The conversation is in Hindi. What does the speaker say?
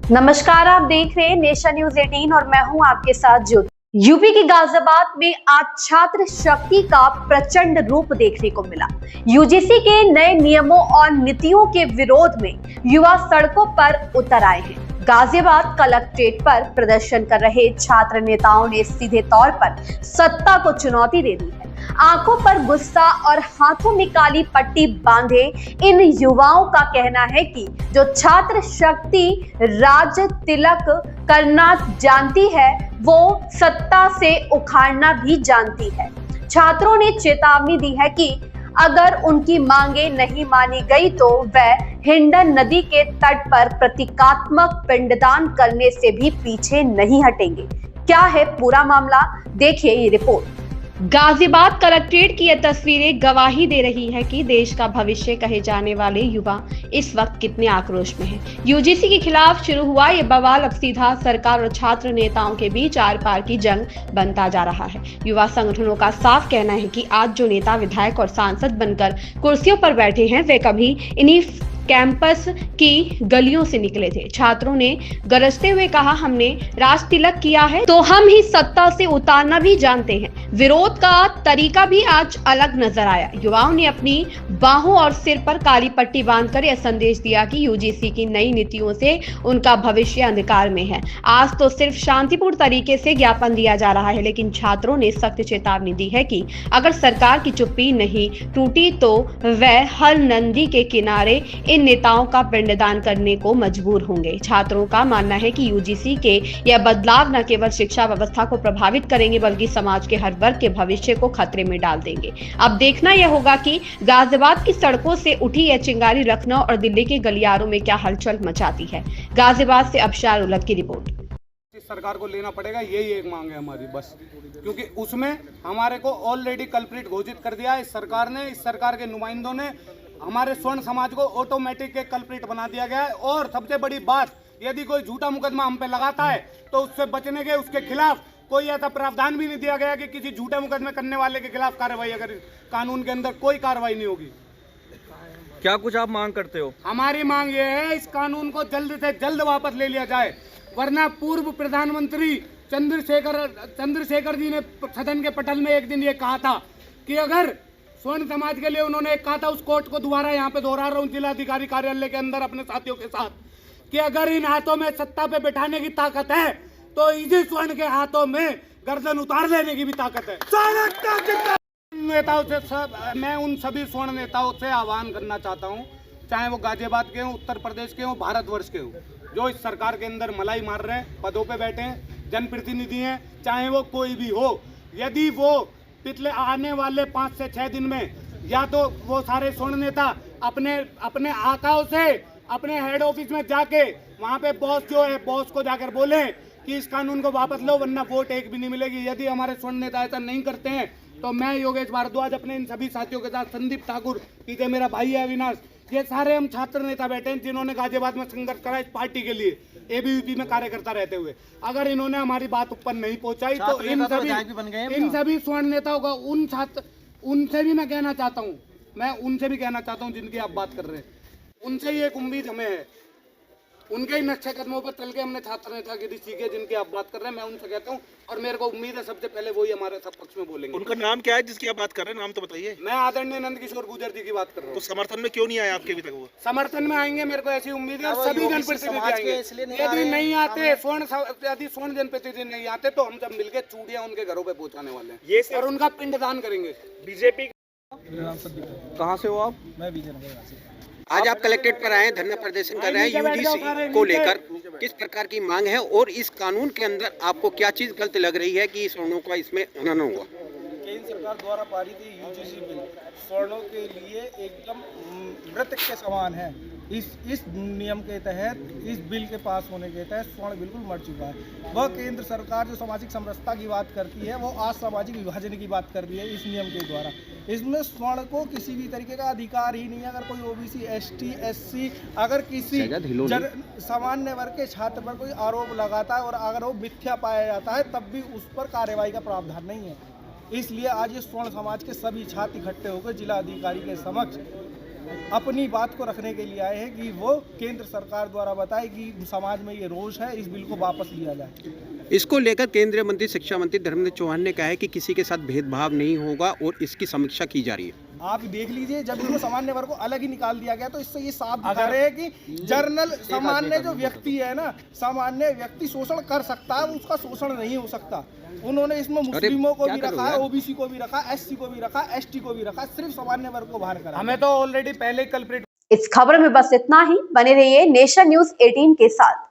नमस्कार, आप देख रहे हैं नेशन न्यूज 18 और मैं हूं आपके साथ ज्योति। यूपी के गाजियाबाद में आज छात्र शक्ति का प्रचंड रूप देखने को मिला। यूजीसी के नए नियमों और नीतियों के विरोध में युवा सड़कों पर उतर आए हैं। गाजियाबाद कलेक्ट्रेट पर प्रदर्शन कर रहे छात्र नेताओं ने सीधे तौर पर सत्ता को चुनौती दे दी है। आंखों पर गुस्सा और हाथों में काली पट्टी बांधे इन युवाओं का कहना है कि जो छात्र शक्ति राज तिलक करना जानती है, वो सत्ता से उखाड़ना भी जानती है। छात्रों ने चेतावनी दी है कि अगर उनकी मांगे नहीं मानी गई तो वह हिंडन नदी के तट पर प्रतीकात्मक पिंडदान करने से भी पीछे नहीं हटेंगे। क्या है पूरा मामला, देखिए ये रिपोर्ट। गाजियाबाद कलेक्ट्रेट की यह तस्वीरें गवाही दे रही है कि देश का भविष्य कहे जाने वाले युवा इस वक्त कितने आक्रोश में हैं। यूजीसी के खिलाफ शुरू हुआ ये बवाल अब सीधा सरकार और छात्र नेताओं के बीच आर पार की जंग बनता जा रहा है। युवा संगठनों का साफ कहना है कि आज जो नेता, विधायक और सांसद बनकर कुर्सियों पर बैठे हैं, वे कभी इन्हीं कैंपस की गलियों से निकले थे। छात्रों ने गरजते हुए कहा, हमने राज तिलक किया है तो हम ही सत्ता से उतारना भी जानते हैं। विरोध का तरीका भी आज अलग नजर आया। युवाओं ने अपनी बाहों और सिर पर काली पट्टी बांधकर यह संदेश दिया कि यूजीसी की नई नीतियों से उनका भविष्य अंधकार में है। आज तो सिर्फ शांतिपूर्ण तरीके से ज्ञापन दिया जा रहा है, लेकिन छात्रों ने सख्त चेतावनी दी है कि अगर सरकार की चुप्पी नहीं टूटी तो वह हर नदी के किनारे इन नेताओं का पिंडदान करने को मजबूर होंगे। छात्रों का मानना है कि यूजीसी के यह बदलाव न केवल शिक्षा व्यवस्था को प्रभावित करेंगे बल्कि समाज के हर वर्ग के भविष्य को खतरे में डाल देंगे। अब देखना यह होगा कि गाजियाबाद की सड़कों से उठी यह चिंगारी लखनऊ और दिल्ली के गलियारों में क्या हलचल मचाती है। गाजियाबाद से अबशार उलट की रिपोर्ट। सरकार को लेना पड़ेगा, यही एक मांग है हमारी बस, क्योंकि उसमें हमारे को ऑलरेडी कल्प्रिट घोषित कर दिया है इस सरकार ने। इस सरकार के नुमाइंदों ने हमारे स्वर्ण समाज को ऑटोमेटिक के कल्प्रिट बना दिया गया है। और सबसे बड़ी बात, यदि कोई झूठा मुकदमा हम पे लगाता है तो उससे बचने के उसके खिलाफ कोई ऐसा प्रावधान भी नहीं दिया गया कि किसी झूठे मुकदमे करने वाले के खिलाफ कार्रवाई, अगर कानून के अंदर कोई कार्रवाई नहीं होगी। क्या कुछ आप मांग करते हो? हमारी मांग ये है, इस कानून को जल्द से जल्द वापस ले लिया जाए, वरना पूर्व प्रधानमंत्री चंद्रशेखर जी ने सदन के पटल में एक दिन ये कहा था कि अगर स्वर्ण समाज के लिए उन्होंने एक कहा था, उस कोर्ट को दोबारा यहाँ पे दोहरा रहा हूँ जिलाधिकारी कार्यालय के अंदर अपने साथियों के साथ, कि अगर इन हाथों में सत्ता पे बैठाने की ताकत है तो इसी स्वर्ण के हाथों में गर्दन उतार लेने की भी ताकत है। नेताओं से मैं उन सभी स्वर्ण नेताओं से आह्वान करना चाहता हूँ, चाहे वो गाजियाबाद के हों, उत्तर प्रदेश के हों, भारतवर्ष के हों, जो इस सरकार के अंदर मलाई मार रहे हैं, पदों पे बैठे हैं, जनप्रतिनिधि हैं, चाहे वो कोई भी हो, यदि वो पिछले आने वाले 5 से 6 दिन में या तो वो सारे स्वर्ण नेता अपने आकाओं से अपने हेड ऑफिस में जाके वहाँ पे बॉस जो है बॉस को जाकर बोले कि इस कानून को वापस लो, वरना वोट एक भी नहीं मिलेगी। यदि हमारे स्वर्ण नेता ऐसा नहीं करते हैं तो मैं योगेश भारद्वाज अपने इन सभी साथियों के साथ, संदीप ठाकुर, पीछे मेरा भाई है अविनाश, ये सारे हम छात्र नेता बैठे हैं जिन्होंने गाजियाबाद में संघर्ष करा इस पार्टी के लिए, एबीवीपी में कार्यकर्ता रहते हुए। अगर इन्होंने हमारी बात ऊपर नहीं पहुंचाई तो इन सभी स्वर्ण नेताओं का उनसे भी मैं कहना चाहता हूँ, जिनकी आप बात कर रहे हैं, उनसे ही एक उम्मीद हमें है, उनके ही नक्शे कदमों पर चल के हमने छात्र नेतागिरी सीखे जिनकी आप बात कर रहे हैं। मैं उनसे कहता हूँ और मेरे को उम्मीद है सबसे पहले वही हमारे सब पक्ष में बोलेंगे। उनका नाम क्या है जिसकी आप बात कर रहे हैं? नाम तो बताइए। मैं आदरणीय नंदकिशोर गुर्जर जी की बात कर रहा हूँ। तो समर्थन में क्यों नहीं आए आपके अभी तक? वो समर्थन में आएंगे, मेरे को ऐसी उम्मीद है। सभी जनप्रतिनिधि आएंगे। यदि नहीं आते यदि स्वर्ण जनप्रतिनिधि नहीं आते तो हम सब मिलकर चूड़ियां उनके घरों पे पहुंचाने वाले हैं और उनका पिंडदान करेंगे। बीजेपी कहाँ से हो आप? मैं विजयनगर से। आज आप कलेक्ट्रेट पर आए, धरना प्रदर्शन कर रहे हैं यूजीसी को लेकर, किस प्रकार की मांग है और इस कानून के अंदर आपको क्या चीज गलत लग रही है कि स्वर्णों का इसमें हनन हुआ? केंद्र सरकार द्वारा पारित यूजीसी बिल स्वर्णों के लिए एकदम मृतक के समान है। इस नियम के तहत, इस बिल के पास होने के तहत स्वर्ण बिल्कुल मर चुका है। वह केंद्र सरकार जो सामाजिक समरसता की बात करती है, वो आज सामाजिक विभाजन की बात कर रही है इस नियम के द्वारा। इसमें स्वर्ण को किसी भी तरीके का अधिकार ही नहीं है। अगर कोई ओबीसी, एसटी, एससी, अगर किसी सामान्य वर्ग के छात्र पर कोई आरोप लगाता है और अगर वो मिथ्या पाया जाता है, तब भी उस पर कार्रवाई का प्रावधान नहीं है। इसलिए आज ये स्वर्ण समाज के सभी छात्र इकट्ठे होकर जिला अधिकारी के समक्ष अपनी बात को रखने के लिए आए हैं कि वो केंद्र सरकार द्वारा बताए कि समाज में ये रोष है, इस बिल को वापस लिया जाए। इसको लेकर केंद्रीय मंत्री शिक्षा मंत्री धर्मेंद्र चौहान ने कहा है कि किसी के साथ भेदभाव नहीं होगा और इसकी समीक्षा की जा रही है। आप देख लीजिए, जब इसको सामान्य वर्ग को अलग ही निकाल दिया गया तो इससे ये साफ दिखा रहे हैं कि जर्नल सामान्य जो व्यक्ति है ना, सामान्य व्यक्ति शोषण कर सकता है, उसका शोषण नहीं हो सकता। उन्होंने इसमें मुस्लिमों को भी रखा है, ओबीसी को भी रखा, एससी को भी रखा, एसटी को भी रखा, सिर्फ सामान्य वर्ग को बाहर करा। हमें तो ऑलरेडी पहले कल्प्रिट। इस खबर में बस इतना ही। बने रहिए नेशन न्यूज 18 के साथ।